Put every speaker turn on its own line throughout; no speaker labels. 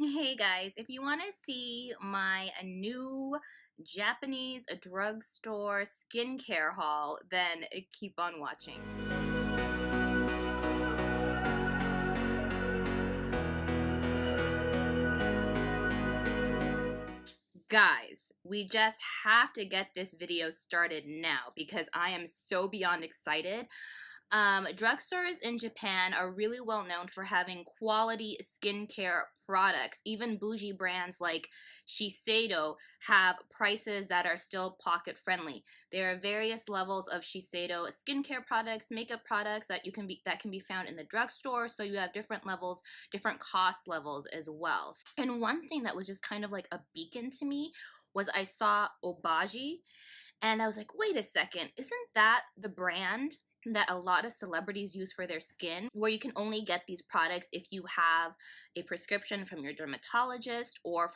Hey guys, if you want to see my new Japanese drugstore skincare haul, then keep on watching. Guys, we just have to get this video started now because I am so beyond excited. Drugstores in Japan are really well known for having quality skincare products. Even bougie brands like Shiseido have prices that are still pocket friendly. There are various levels of Shiseido skincare products, makeup products that can be found in the drugstore. So you have different levels, different cost levels as well. And one thing that was just kind of like a beacon to me was I saw Obagi and I was like, wait a second, isn't that the brand that a lot of celebrities use for their skin, where you can only get these products if you have a prescription from your dermatologist or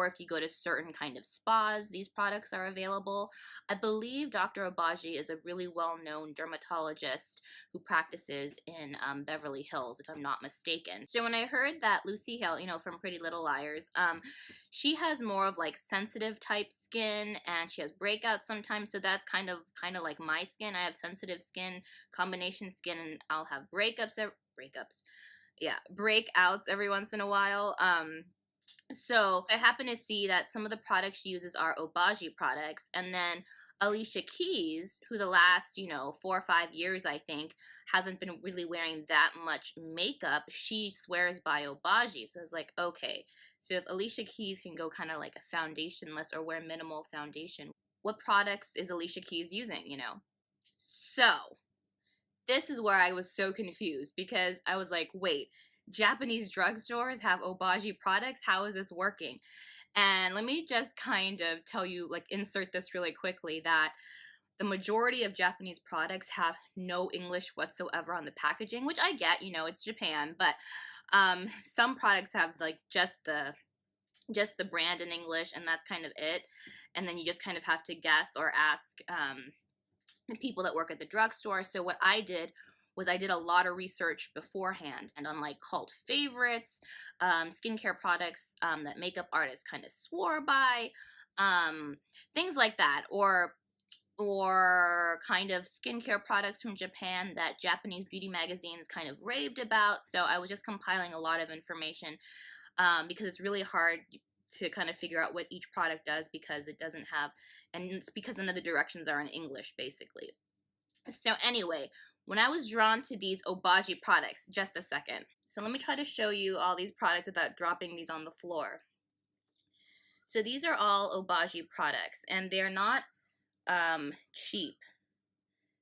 if you go to certain kind of spas, these products are available. I believe Dr. Obagi is a really well-known dermatologist who practices in Beverly Hills, if I'm not mistaken. So when I heard that Lucy Hale, from Pretty Little Liars, she has more of like sensitive type skin and she has breakouts sometimes, so that's kind of like my skin. I have sensitive skin, combination skin, and I'll have breakouts every once in a while. So I happen to see that some of the products she uses are Obagi products, and then Alicia Keys, who the last 4 or 5 years I think hasn't been really wearing that much makeup, she swears by Obagi. So it's like, okay, so if Alicia Keys can go kind of like a foundationless or wear minimal foundation, what products is Alicia Keys using, So this is where I was so confused because I was like, wait, Japanese drugstores have Obagi products? How is this working? And let me just kind of tell you, like, insert this really quickly, that the majority of Japanese products have no English whatsoever on the packaging, which I get, it's Japan, but some products have like just the brand in English, and that's kind of it. And then you just kind of have to guess or ask people that work at the drugstore. So what I did was I did a lot of research beforehand and on like cult favorites, skincare products that makeup artists kind of swore by, things like that, or kind of skincare products from Japan that Japanese beauty magazines kind of raved about. So I was just compiling a lot of information because it's really hard to kind of figure out what each product does because it doesn't have, and it's because none of the directions are in English, basically. So anyway, when I was drawn to these Obagi products, just a second. So let me try to show you all these products without dropping these on the floor. So these are all Obagi products, and they're not cheap.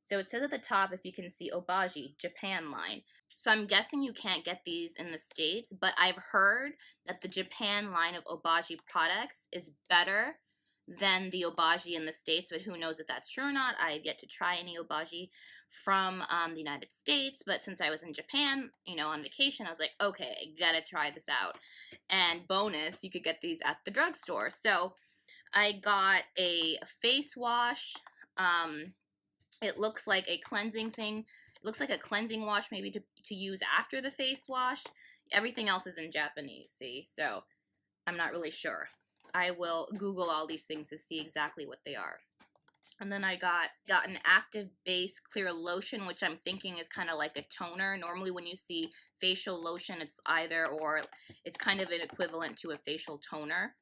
So it says at the top, if you can see, Obagi, Japan line. So I'm guessing you can't get these in the States, but I've heard that the Japan line of Obagi products is better than the Obagi in the States, but who knows if that's true or not. I've yet to try any Obagi from the United States, but since I was in Japan, on vacation, I was like, okay, I gotta try this out. And bonus, you could get these at the drugstore. So I got a face wash. It looks like a cleansing thing. It looks like a cleansing wash maybe to use after the face wash. Everything else is in Japanese, see? So I'm not really sure. I will Google all these things to see exactly what they are. And then I got an active base clear lotion, which I'm thinking is kind of like a toner. Normally when you see facial lotion, it's it's kind of an equivalent to a facial toner.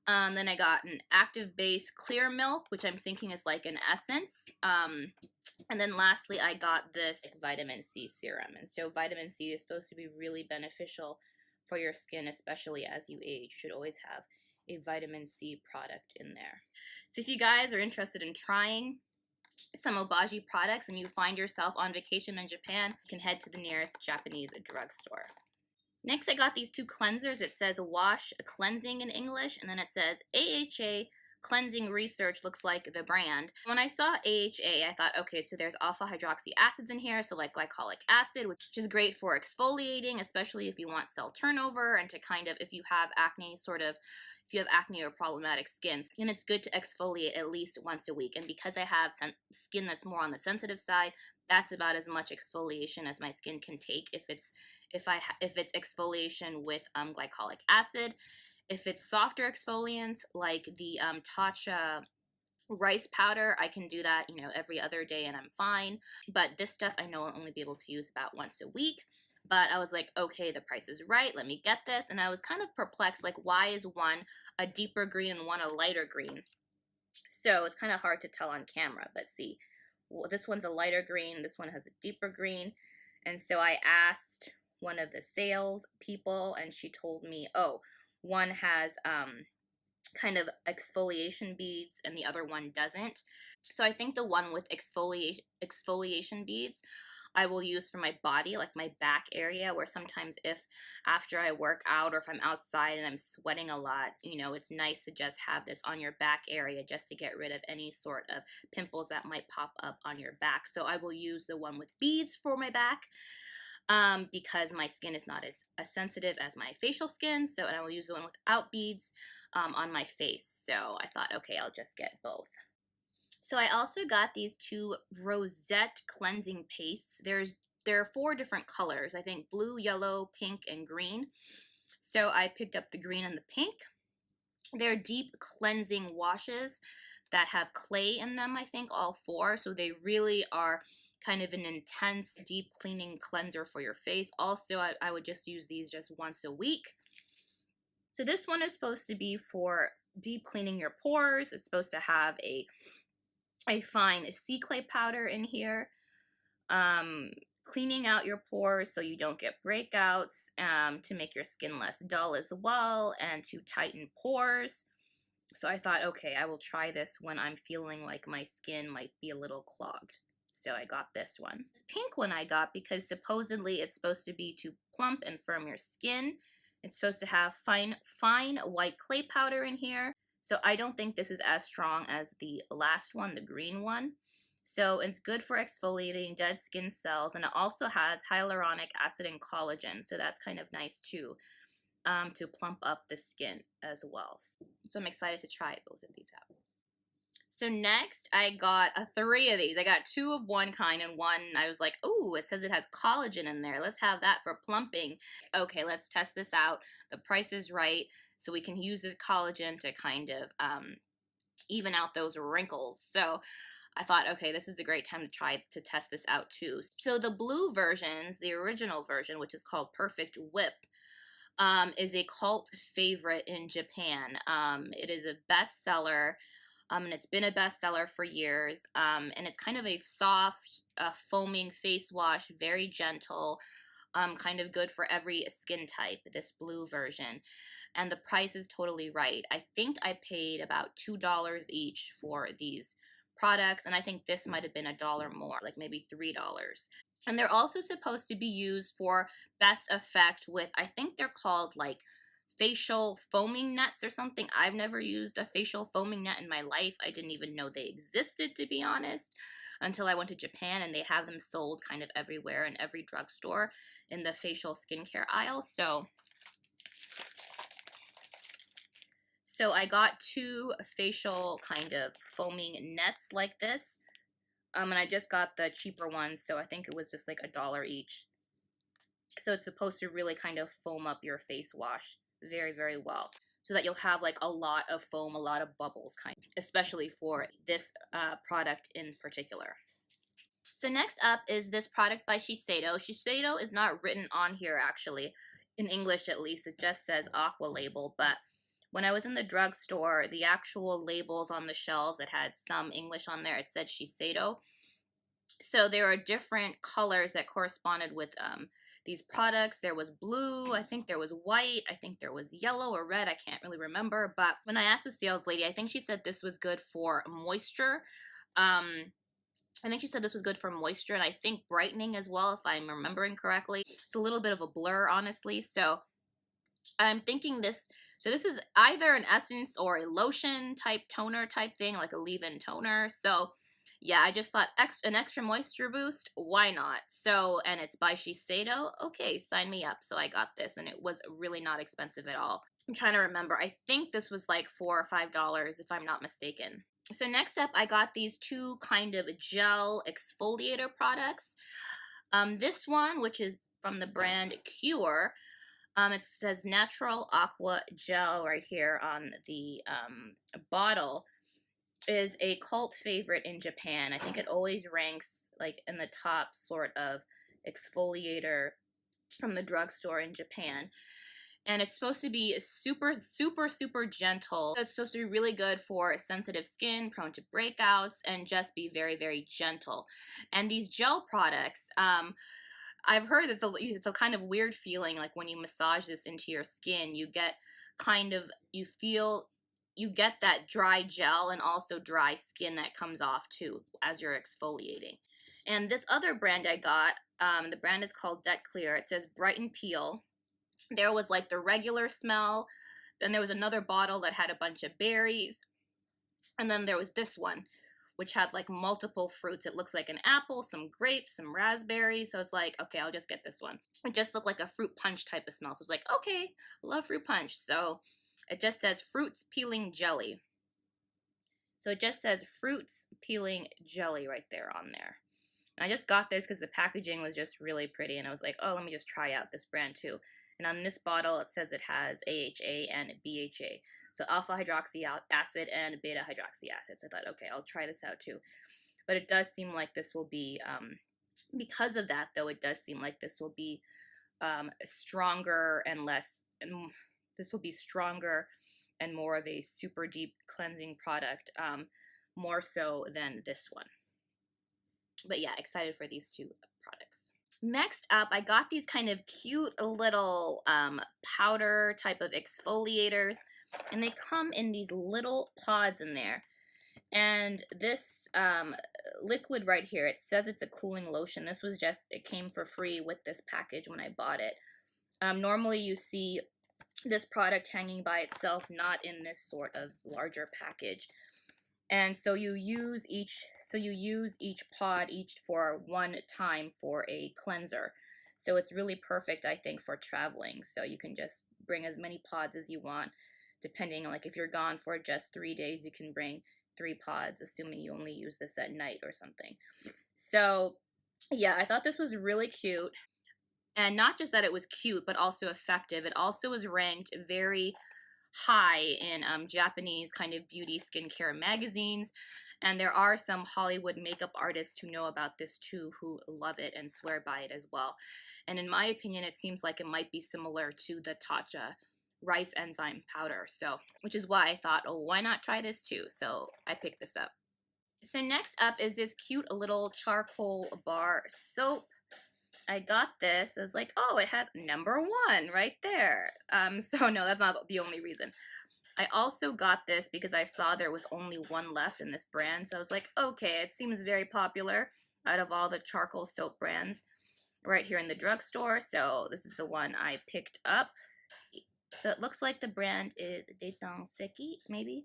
Then I got an active base clear milk, which I'm thinking is like an essence. And then lastly, I got this vitamin C serum. And so vitamin C is supposed to be really beneficial for your skin, especially as you age. You should always have a vitamin C product in there. So if you guys are interested in trying some Obagi products and you find yourself on vacation in Japan, you can head to the nearest Japanese drugstore. Next, I got these two cleansers. It says wash cleansing in English, and then it says AHA Cleansing Research looks like the brand. When I saw AHA, I thought, okay, so there's alpha hydroxy acids in here, so like glycolic acid, which is great for exfoliating, especially if you want cell turnover and to kind of, if you have acne, if you have acne or problematic skin. And it's good to exfoliate at least once a week. And because I have skin that's more on the sensitive side, that's about as much exfoliation as my skin can take if it's exfoliation with glycolic acid. If it's softer exfoliants like the Tatcha rice powder, I can do that, every other day and I'm fine. But this stuff I know I'll only be able to use about once a week. But I was like, okay, the price is right. Let me get this. And I was kind of perplexed, like, why is one a deeper green and one a lighter green? So it's kind of hard to tell on camera. But see, well, this one's a lighter green. This one has a deeper green. And so I asked one of the sales people, and she told me, oh, one has kind of exfoliation beads and the other one doesn't. So I think the one with exfoliation beads I will use for my body, like my back area, where sometimes if after I work out or if I'm outside and I'm sweating a lot, it's nice to just have this on your back area just to get rid of any sort of pimples that might pop up on your back. So I will use the one with beads for my back. Because my skin is not as sensitive as my facial skin, and I will use the one without beads on my face. So I thought, okay, I'll just get both. So I also got these two rosette cleansing pastes. There are 4 different colors, I think blue, yellow, pink, and green. So I picked up the green and the pink. They're deep cleansing washes that have clay in them, I think, all 4. So they really are kind of an intense deep cleaning cleanser for your face. Also, I would just use these just once a week. So this one is supposed to be for deep cleaning your pores. It's supposed to have a fine sea clay powder in here, cleaning out your pores so you don't get breakouts, to make your skin less dull as well, and to tighten pores. So I thought, okay, I will try this when I'm feeling like my skin might be a little clogged. So I got this one. This pink one I got because supposedly it's supposed to be to plump and firm your skin. It's supposed to have fine white clay powder in here. So I don't think this is as strong as the last one, the green one. So it's good for exfoliating dead skin cells, and it also has hyaluronic acid and collagen. So that's kind of nice too, to plump up the skin as well. So I'm excited to try both of these out. So next, I got 3 of these. I got 2 of one kind and one, I was like, oh, it says it has collagen in there. Let's have that for plumping. Okay, let's test this out. The price is right, so we can use this collagen to kind of even out those wrinkles. So I thought, okay, this is a great time to test this out too. So the blue versions, the original version, which is called Perfect Whip, is a cult favorite in Japan. It is a bestseller. And it's been a bestseller for years. And it's kind of a soft, foaming face wash, very gentle, kind of good for every skin type, this blue version. And the price is totally right. I think I paid about $2 each for these products, and I think this might have been $1 more, like maybe $3. And they're also supposed to be used for best effect with, I think they're called like facial foaming nets or something. I've never used a facial foaming net in my life. I didn't even know they existed, to be honest, until I went to Japan, and they have them sold kind of everywhere in every drugstore in the facial skincare aisle. So I got 2 facial kind of foaming nets like this. And I just got the cheaper ones, so I think it was just like $1 each. So it's supposed to really kind of foam up your face wash very, very well, so that you'll have like a lot of foam, a lot of bubbles, especially for this product in particular. So next up is this product by Shiseido. Shiseido is not written on here actually, in English at least. It just says Aqua label, but when I was in the drugstore, the actual labels on the shelves, it had some English on there. It said Shiseido. So there are different colors that corresponded with these products. There was blue, I think there was white, I think there was yellow or red, I can't really remember. But when I asked the sales lady, I think she said this was good for moisture. I think she said this was good for moisture, and I think brightening as well, if I'm remembering correctly. It's a little bit of a blur, honestly. So I'm thinking this So this is either an essence or a lotion type toner type thing, like a leave-in toner. So yeah, I just thought an extra moisture boost, why not? So, and it's by Shiseido. Okay, sign me up. So I got this, and it was really not expensive at all. I'm trying to remember. I think this was like $4 or $5 if I'm not mistaken. So next up, I got these two kind of gel exfoliator products. This one, which is from the brand Cure, it says Natural Aqua Gel right here on the bottle, is a cult favorite in Japan. I think it always ranks like in the top sort of exfoliator from the drugstore in Japan. And it's supposed to be super, super, super gentle. It's supposed to be really good for sensitive skin, prone to breakouts, and just be very, very gentle. And these gel products, I've heard it's a kind of weird feeling, like when you massage this into your skin, you get kind of, you get that dry gel and also dry skin that comes off too as you're exfoliating. And this other brand I got, the brand is called Det Clear. It says Brighten Peel. There was like the regular smell. Then there was another bottle that had a bunch of berries. And then there was this one, which had like multiple fruits. It looks like an apple, some grapes, some raspberries. So I was like, okay, I'll just get this one. It just looked like a fruit punch type of smell. So I was like, okay, love fruit punch. So it just says fruits peeling jelly. So it just says fruits peeling jelly right there on there. And I just got this because the packaging was just really pretty. And I was like, oh, let me just try out this brand too. And on this bottle, it says it has AHA and BHA. So alpha hydroxy acid and beta hydroxy acid. So I thought, okay, I'll try this out too. But it does seem like this will be, because of that though, it does seem like this will be stronger and less, and this will be stronger and more of a super deep cleansing product, more so than this one. But yeah, excited for these two products. Next up, I got these kind of cute little powder type of exfoliators, and they come in these little pods in there. And this liquid right here, it says it's a cooling lotion. This was just, it came for free with this package when I bought it. Normally you see this product hanging by itself, not in this sort of larger package. And so you use each pod for one time for a cleanser. So it's really perfect, I think, for traveling. So you can just bring as many pods as you want, depending on, like, if you're gone for just 3 days, you can bring 3 pods, assuming you only use this at night or something. So yeah, I thought this was really cute. And not just that it was cute, but also effective. It also was ranked very high in Japanese kind of beauty skincare magazines, and there are some Hollywood makeup artists who know about this too, who love it and swear by it as well. And in my opinion, it seems like it might be similar to the Tatcha rice enzyme powder, so, which is why I thought, oh, why not try this too? So I picked this up. So next up is this cute little charcoal bar soap. I got this. I was like, oh, it has #1 right there. So no, that's not the only reason. I also got this because I saw there was only one left in this brand. So I was like, okay, it seems very popular out of all the charcoal soap brands right here in the drugstore. So this is the one I picked up. So it looks like the brand is Seki, maybe.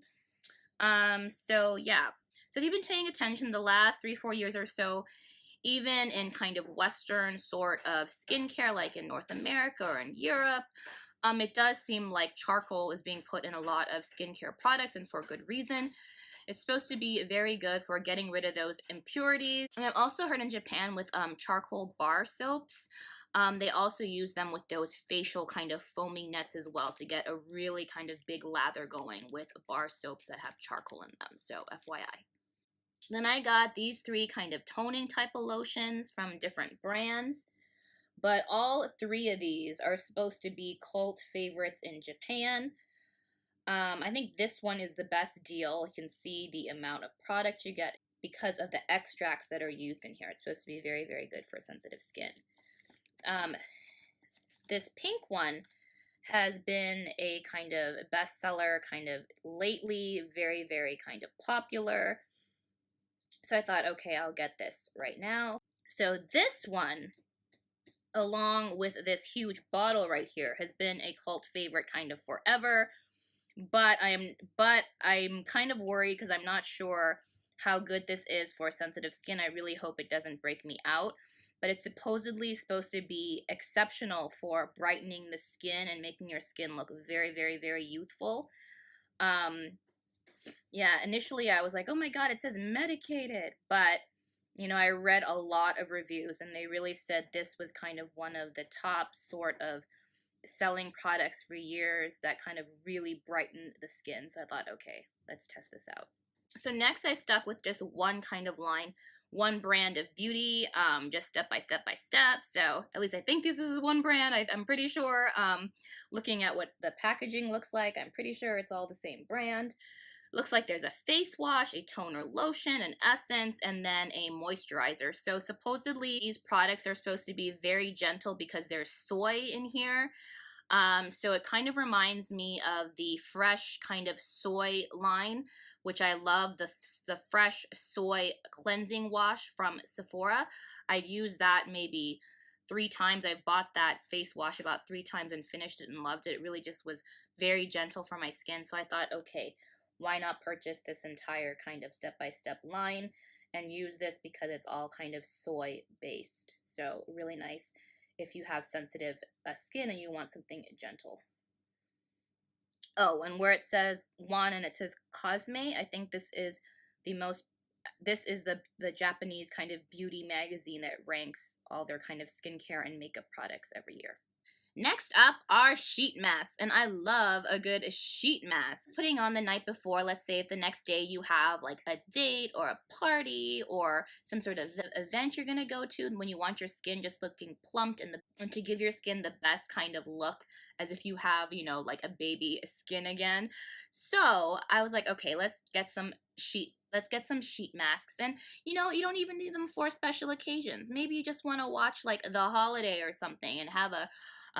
So yeah. So if you've been paying attention the last 3-4 years or so, even in kind of Western sort of skincare, like in North America or in Europe, it does seem like charcoal is being put in a lot of skincare products, and for good reason. It's supposed to be very good for getting rid of those impurities. And I've also heard in Japan with charcoal bar soaps, they also use them with those facial kind of foaming nets as well to get a really kind of big lather going with bar soaps that have charcoal in them. So FYI. Then I got these 3 kind of toning type of lotions from different brands. But all 3 of these are supposed to be cult favorites in Japan. I think this one is the best deal. You can see the amount of product you get because of the extracts that are used in here. It's supposed to be very, very good for sensitive skin. This pink one has been a kind of bestseller kind of lately, very, very kind of popular. So I thought, okay, I'll get this right now. So this one, along with this huge bottle right here, has been a cult favorite kind of forever. but I'm kind of worried because I'm not sure how good this is for sensitive skin. I really hope it doesn't break me out. But it's supposedly supposed to be exceptional for brightening the skin and making your skin look very, very, very youthful. Yeah, initially I was like, oh my god, it says medicated. But, you know, I read a lot of reviews and they really said this was kind of one of the top sort of selling products for years that kind of really brightened the skin. So I thought, okay, let's test this out. So next I stuck with just one kind of line, one brand of beauty, just step by step by step. So at least I think this is one brand. I'm pretty sure, looking at what the packaging looks like, I'm pretty sure it's all the same brand. Looks like there's a face wash, a toner lotion, an essence, and then a moisturizer. So supposedly these products are supposed to be very gentle because there's soy in here. So it kind of reminds me of the fresh kind of soy line, which I love, the fresh soy cleansing wash from Sephora. I've used that maybe 3 times. I've bought that face wash about 3 times and finished it and loved it. It really just was very gentle for my skin. So I thought, okay, why not purchase this entire kind of step-by-step line and use this because it's all kind of soy based. So really nice if you have sensitive skin and you want something gentle. Oh, and where it says one and it says Cosme, I think this is the Japanese kind of beauty magazine that ranks all their kind of skincare and makeup products every year. Next up are sheet masks, and I love a good sheet mask. Putting on the night before, let's say if the next day you have like a date or a party or some sort of event you're gonna go to, when you want your skin just looking plumped and to give your skin the best kind of look as if you have, you know, like a baby skin again. So I was like, okay, let's get some sheet masks. And you know, you don't even need them for special occasions. Maybe you just want to watch like the holiday or something and have a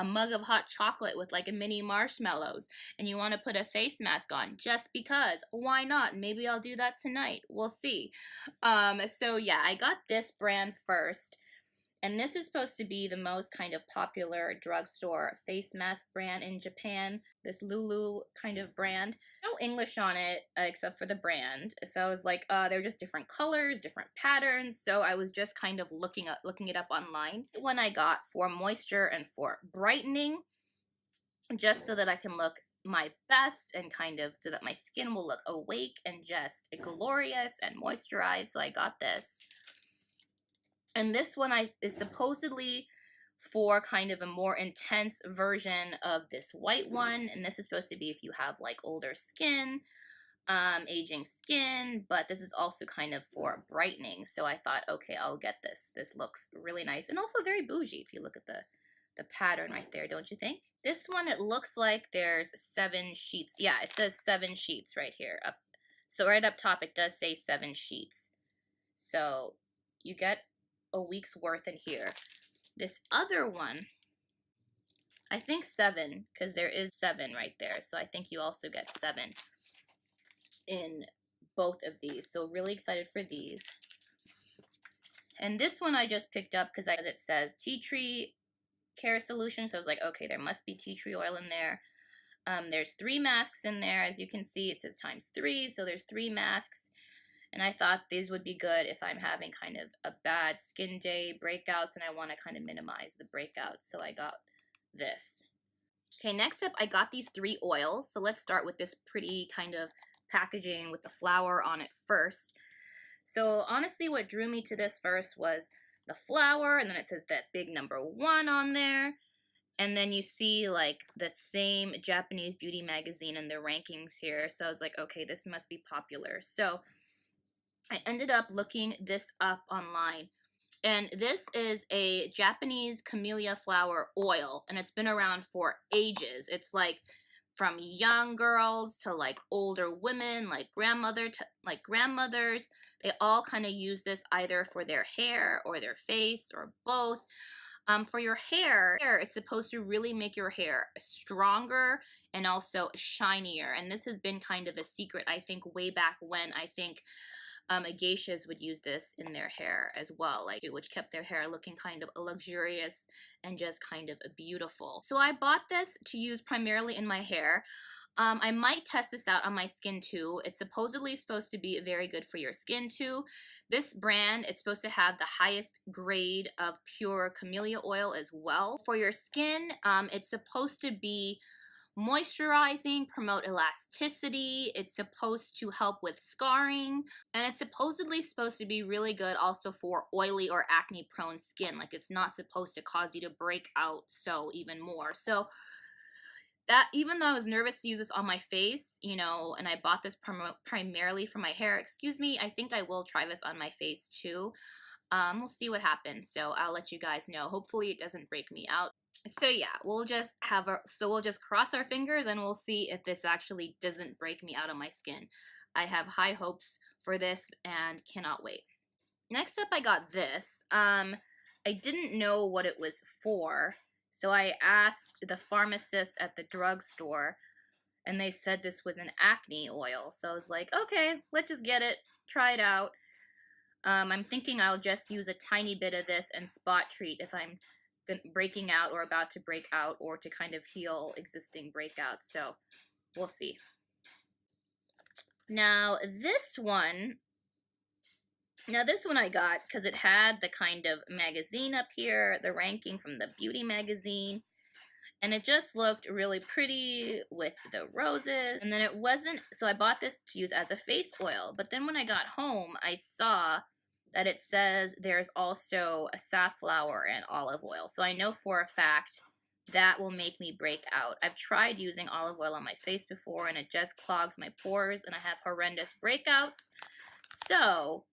mug of hot chocolate with like a mini marshmallows and you want to put a face mask on just because. Why not? Maybe I'll do that tonight. We'll see. So yeah, I got this brand first. And this is supposed to be the most kind of popular drugstore face mask brand in Japan. This Lulu kind of brand. No English on it except for the brand. So I was like, they're just different colors, different patterns. So I was just kind of looking it up online. One I got for moisture and for brightening, just so that I can look my best and kind of so that my skin will look awake and just glorious and moisturized. So I got this. And this one is supposedly for kind of a more intense version of this white one. And this is supposed to be if you have like older skin, aging skin, but this is also kind of for brightening. So I thought, okay, I'll get this. This looks really nice and also very bougie if you look at the pattern right there, don't you think? This one, it looks like there's 7 sheets. Yeah, it says 7 sheets right here. So right up top, it does say 7 sheets. So you get a week's worth in here. This other one, I think 7, because there is 7 right there. So I think you also get 7 in both of these. So really excited for these. And this one I just picked up because it says tea tree care solution. So I was like, okay, there must be tea tree oil in there. There's 3 masks in there. As you can see, it says ×3. So there's 3 masks. And I thought these would be good if I'm having kind of a bad skin day, breakouts, and I want to kind of minimize the breakouts. So I got this. Okay, next up, I got these 3 oils. So let's start with this pretty kind of packaging with the flower on it first. So honestly, what drew me to this first was the flower, and then it says that big number 1 on there. And then you see like the same Japanese beauty magazine and the rankings here. So I was like, okay, this must be popular. So I ended up looking this up online, and this is a Japanese camellia flower oil, and it's been around for ages. It's like from young girls to like older women, like grandmothers. They all kind of use this either for their hair or their face or both. For your hair, it's supposed to really make your hair stronger and also shinier. And this has been kind of a secret, I think, way back when. I think geishas would use this in their hair as well, like, which kept their hair looking kind of luxurious and just kind of beautiful. So I bought this to use primarily in my hair. I might test this out on my skin too. It's supposedly supposed to be very good for your skin too. This brand, it's supposed to have the highest grade of pure Camellia oil as well. For your skin, it's supposed to be moisturizing, promote elasticity, it's supposed to help with scarring, and it's supposedly supposed to be really good also for oily or acne prone skin. Like, it's not supposed to cause you to break out so even more. So that, even though I was nervous to use this on my face, you know, and I bought this primarily for my hair, excuse me, I think I will try this on my face too. We'll see what happens, so I'll let you guys know. Hopefully it doesn't break me out. So yeah, we'll just cross our fingers and we'll see if this actually doesn't break me out of my skin. I have high hopes for this and cannot wait. Next up, I got this. I didn't know what it was for, so I asked the pharmacist at the drugstore, and they said this was an acne oil. So I was like, okay, let's just get it, try it out. I'm thinking I'll just use a tiny bit of this and spot treat if I'm breaking out or about to break out, or to kind of heal existing breakouts. So we'll see. Now this one I got because it had the kind of magazine up here, the ranking from the beauty magazine, and it just looked really pretty with the roses. And then it wasn't, so I bought this to use as a face oil, but then when I got home, I saw that it says there's also a safflower and olive oil. So I know for a fact that will make me break out. I've tried using olive oil on my face before and it just clogs my pores and I have horrendous breakouts. So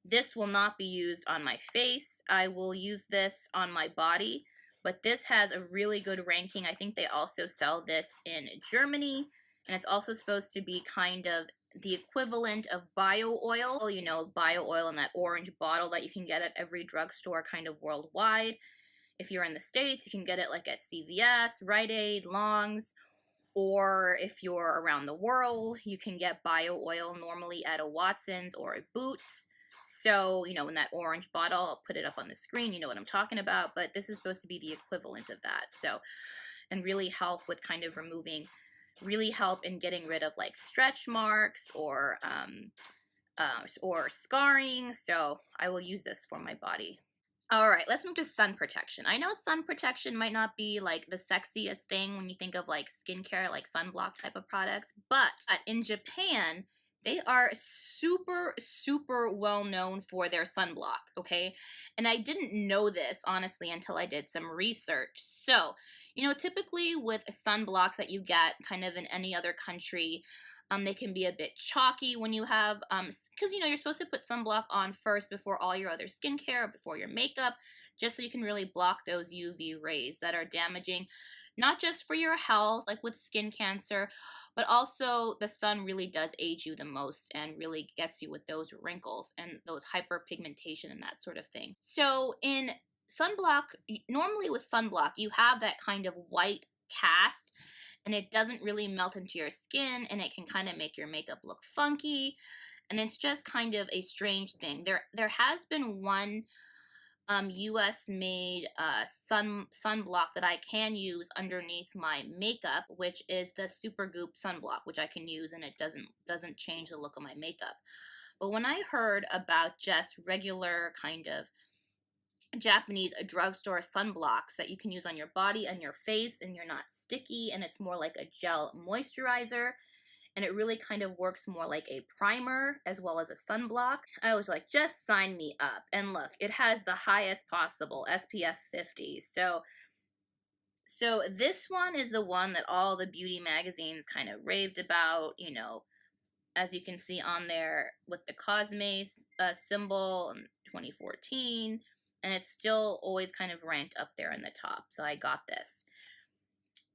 this will not be used on my face. I will use this on my body, but this has a really good ranking. I think they also sell this in Germany, and it's also supposed to be kind of the equivalent of bio oil, you know, bio oil in that orange bottle that you can get at every drugstore kind of worldwide. If you're in the States, you can get it like at CVS, Rite Aid, Longs, or if you're around the world, you can get bio oil normally at a Watson's or a Boots. So, you know, in that orange bottle, I'll put it up on the screen, you know what I'm talking about, but this is supposed to be the equivalent of that. So, and really help with kind of really help in getting rid of like stretch marks or scarring. So I will use this for my body. All right, let's move to sun protection. I know sun protection might not be like the sexiest thing when you think of like skincare, like sunblock type of products, but in Japan, they are super, super well known for their sunblock, okay? And I didn't know this, honestly, until I did some research. So, you know, typically with sunblocks that you get kind of in any other country, they can be a bit chalky when you have, because, you know, you're supposed to put sunblock on first before all your other skincare, before your makeup, just so you can really block those UV rays that are damaging, not just for your health, like with skin cancer, but also the sun really does age you the most and really gets you with those wrinkles and those hyperpigmentation and that sort of thing. So in sunblock, normally with sunblock, you have that kind of white cast and it doesn't really melt into your skin and it can kind of make your makeup look funky. And it's just kind of a strange thing. There has been one US made sunblock that I can use underneath my makeup, which is the Supergoop sunblock, which I can use and it doesn't change the look of my makeup. But when I heard about just regular kind of Japanese drugstore sunblocks that you can use on your body and your face and you're not sticky and it's more like a gel moisturizer, and it really kind of works more like a primer as well as a sunblock, I was like, just sign me up. And look, it has the highest possible SPF 50. So this one is the one that all the beauty magazines kind of raved about, you know, as you can see on there with the Cosme symbol in 2014. And it's still always kind of ranked up there in the top. So I got this.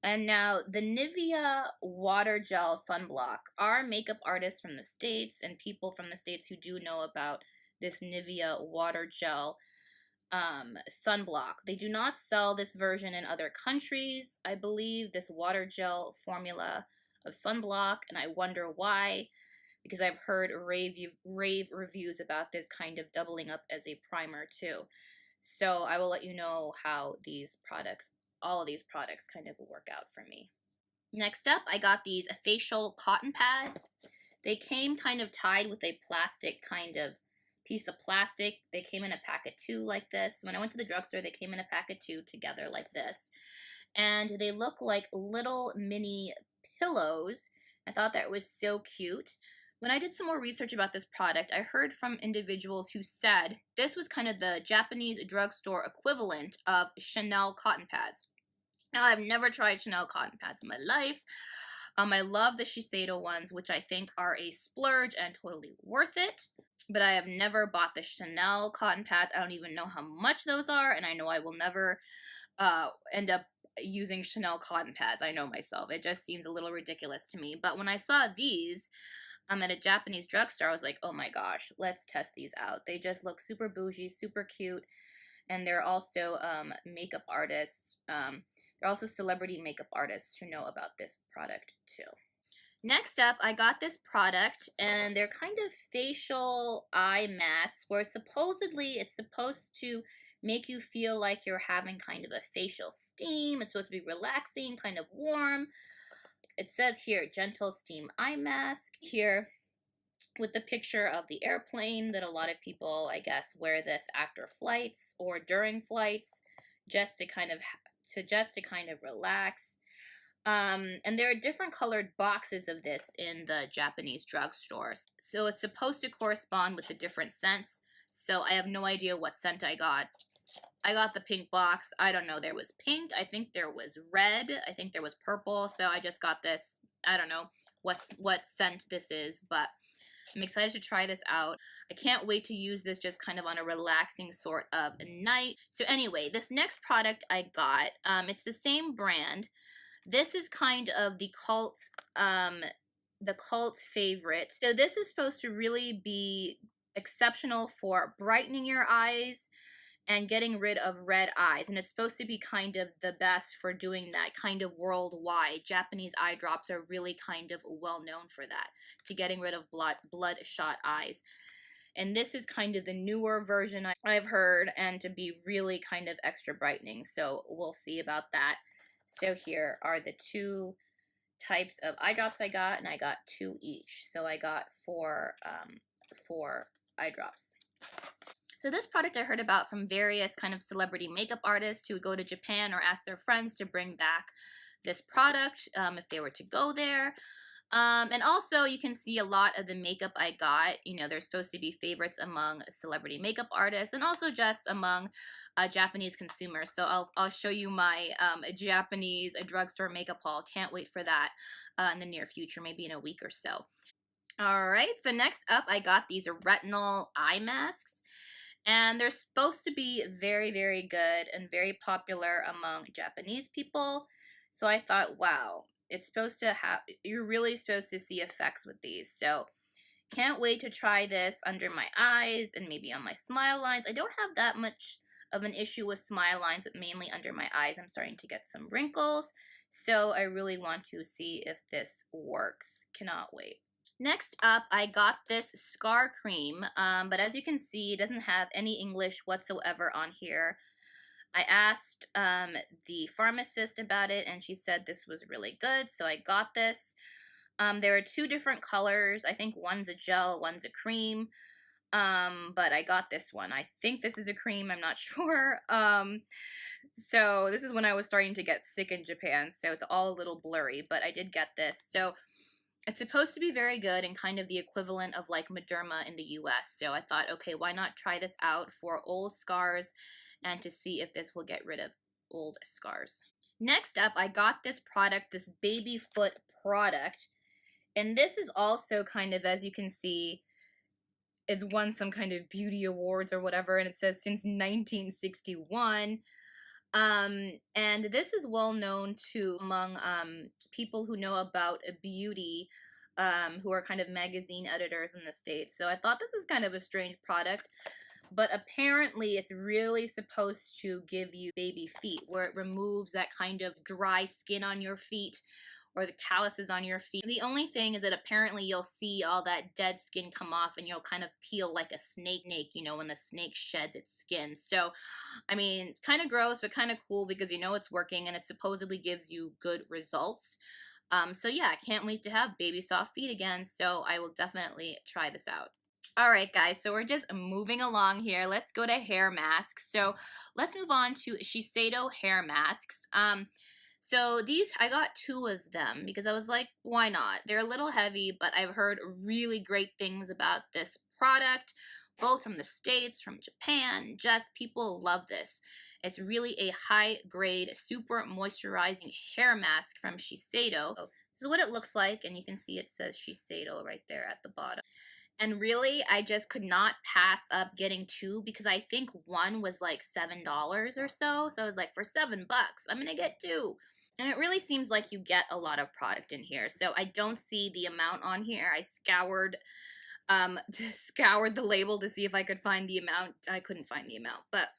And now the Nivea Water Gel Sunblock. Our makeup artists from the States and people from the States who do know about this Nivea Water Gel sunblock. They do not sell this version in other countries. I believe this water gel formula of sunblock, and I wonder why, because I've heard rave reviews about this kind of doubling up as a primer too. So I will let you know how these products, all of these products kind of work out for me. Next up, I got these facial cotton pads. They came kind of tied with a plastic kind of piece of plastic. They came in a pack of 2 like this. When I went to the drugstore, they came in a pack of 2 together like this. And they look like little mini pillows. I thought that was so cute. When I did some more research about this product, I heard from individuals who said this was kind of the Japanese drugstore equivalent of Chanel cotton pads. Now, I've never tried Chanel cotton pads in my life. I love the Shiseido ones, which I think are a splurge and totally worth it. But I have never bought the Chanel cotton pads. I don't even know how much those are, and I know I will never end up using Chanel cotton pads. I know myself. It just seems a little ridiculous to me. But when I saw these at a Japanese drugstore, I was like, oh my gosh, let's test these out. They just look super bougie, super cute, and they're also makeup artists. They're also celebrity makeup artists who know about this product too. Next up, I got this product, and they're kind of facial eye masks where supposedly it's supposed to make you feel like you're having kind of a facial steam. It's supposed to be relaxing, kind of warm. It says here, gentle steam eye mask. Here, with the picture of the airplane, that a lot of people, I guess, wear this after flights or during flights, just to kind of relax. And there are different colored boxes of this in the Japanese drugstores. So it's supposed to correspond with the different scents. So I have no idea what scent I got. I got the pink box. I don't know. There was pink. I think there was red. I think there was purple. So I just got this. I don't know what scent this is, but I'm excited to try this out. I can't wait to use this just kind of on a relaxing sort of night. So anyway, this next product I got, it's the same brand. This is kind of the cult favorite. So this is supposed to really be exceptional for brightening your eyes and getting rid of red eyes. And it's supposed to be kind of the best for doing that kind of worldwide. Japanese eye drops are really kind of well known for that, to getting rid of bloodshot eyes. And this is kind of the newer version I've heard, and to be really kind of extra brightening. So we'll see about that. So here are the 2 types of eye drops I got, and I got 2 each. So I got 4 eye drops. So this product I heard about from various kind of celebrity makeup artists who would go to Japan or ask their friends to bring back this product if they were to go there. And also you can see a lot of the makeup I got. You know, they're supposed to be favorites among celebrity makeup artists and also just among Japanese consumers. So I'll show you my Japanese drugstore makeup haul. Can't wait for that in the near future, maybe in a week or so. All right, so next up I got these Retinol Eye Masks. And they're supposed to be very, very good and very popular among Japanese people. So I thought, wow, it's supposed to have, you're really supposed to see effects with these. So can't wait to try this under my eyes and maybe on my smile lines. I don't have that much of an issue with smile lines, but mainly under my eyes. I'm starting to get some wrinkles. So I really want to see if this works. Cannot wait. Next up, I got this scar cream, but as you can see, it doesn't have any English whatsoever on here. I asked the pharmacist about it, and she said this was really good, so I got this. There are 2 different colors. I think one's a gel, one's a cream, but I got this one. I think this is a cream, I'm not sure. So this is when I was starting to get sick in Japan, so it's all a little blurry, but I did get this. So it's supposed to be very good and kind of the equivalent of like Mederma in the US. So I thought, okay, why not try this out for old scars and to see if this will get rid of old scars. Next up, I got this product, this baby foot product. And this is also kind of, as you can see, it's won some kind of beauty awards or whatever. And it says since 1961. And this is well known too among people who know about beauty, who are kind of magazine editors in the States. So I thought this is kind of a strange product, but apparently it's really supposed to give you baby feet, where it removes that kind of dry skin on your feet or the calluses on your feet. The only thing is that apparently you'll see all that dead skin come off and you'll kind of peel like a snake, you know, when the snake sheds its skin. So, I mean, it's kind of gross, but kind of cool because you know it's working and it supposedly gives you good results. So yeah, I can't wait to have baby soft feet again, so I will definitely try this out. All right, guys, so we're just moving along here. Let's go to hair masks. So let's move on to Shiseido hair masks. So these, I got 2 of them because I was like, why not? They're a little heavy, but I've heard really great things about this product, both from the States, from Japan. Just people love this. It's really a high grade, super moisturizing hair mask from Shiseido. So this is what it looks like, and you can see it says Shiseido right there at the bottom. And really, I just could not pass up getting 2 because I think one was like $7 or so. So I was like, for $7, I'm gonna get 2. And it really seems like you get a lot of product in here. So I don't see the amount on here. I scoured scoured the label to see if I could find the amount. I couldn't find the amount, but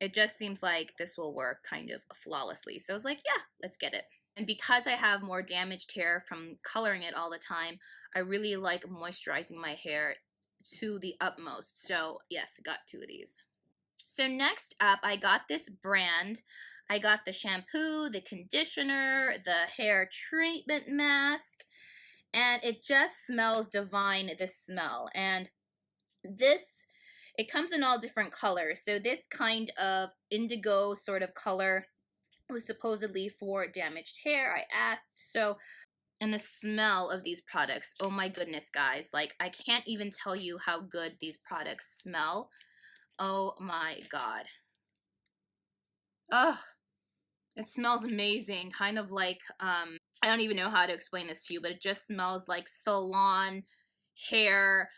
it just seems like this will work kind of flawlessly. So I was like, yeah, let's get it. And because I have more damaged hair from coloring it all the time, I really like moisturizing my hair to the utmost. So yes, got 2 of these. So next up, I got this brand. I got the shampoo, the conditioner, the hair treatment mask, and it just smells divine, this smell. And this, it comes in all different colors. So this kind of indigo sort of color was supposedly for damaged hair. I asked. So, and the smell of these products, oh my goodness, guys, like I can't even tell you how good these products smell. Oh my god. Oh, it smells amazing. Kind of like I don't even know how to explain this to you, but it just smells like salon hair,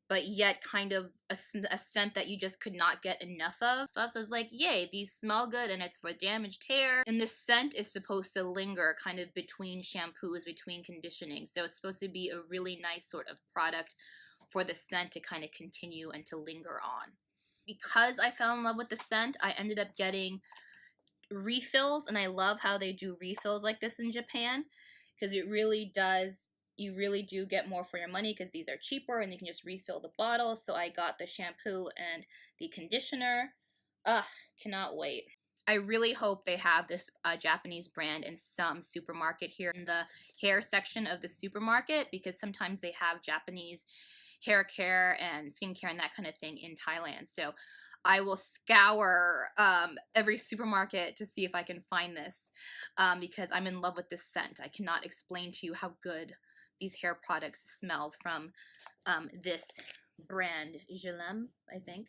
but yet kind of a scent that you just could not get enough of. So I was like, yay, these smell good, and it's for damaged hair. And this scent is supposed to linger kind of between shampoos, between conditioning. So it's supposed to be a really nice sort of product for the scent to kind of continue and to linger on. Because I fell in love with the scent, I ended up getting refills, and I love how they do refills like this in Japan, because it really does, you really do get more for your money because these are cheaper and you can just refill the bottle. So I got the shampoo and the conditioner. Cannot wait. I really hope they have this Japanese brand in some supermarket here in the hair section of the supermarket, because sometimes they have Japanese hair care and skincare and that kind of thing in Thailand. So I will scour every supermarket to see if I can find this because I'm in love with this scent. I cannot explain to you how good these hair products smell from this brand, Je l'aime, I think.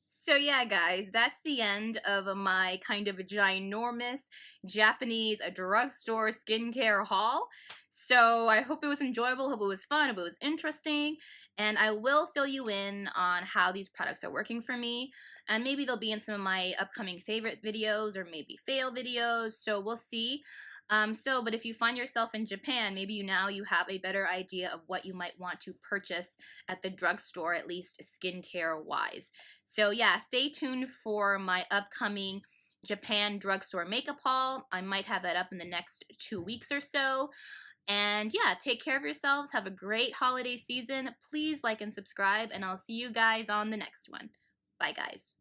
So yeah, guys, that's the end of my kind of ginormous Japanese drugstore skincare haul. So I hope it was enjoyable, hope it was fun, hope it was interesting, and I will fill you in on how these products are working for me, and maybe they'll be in some of my upcoming favorite videos or maybe fail videos, so we'll see. But if you find yourself in Japan, maybe you have a better idea of what you might want to purchase at the drugstore, at least skincare wise. So yeah, stay tuned for my upcoming Japan drugstore makeup haul. I might have that up in the next 2 weeks or so. And yeah, take care of yourselves. Have a great holiday season. Please like and subscribe, and I'll see you guys on the next one. Bye, guys.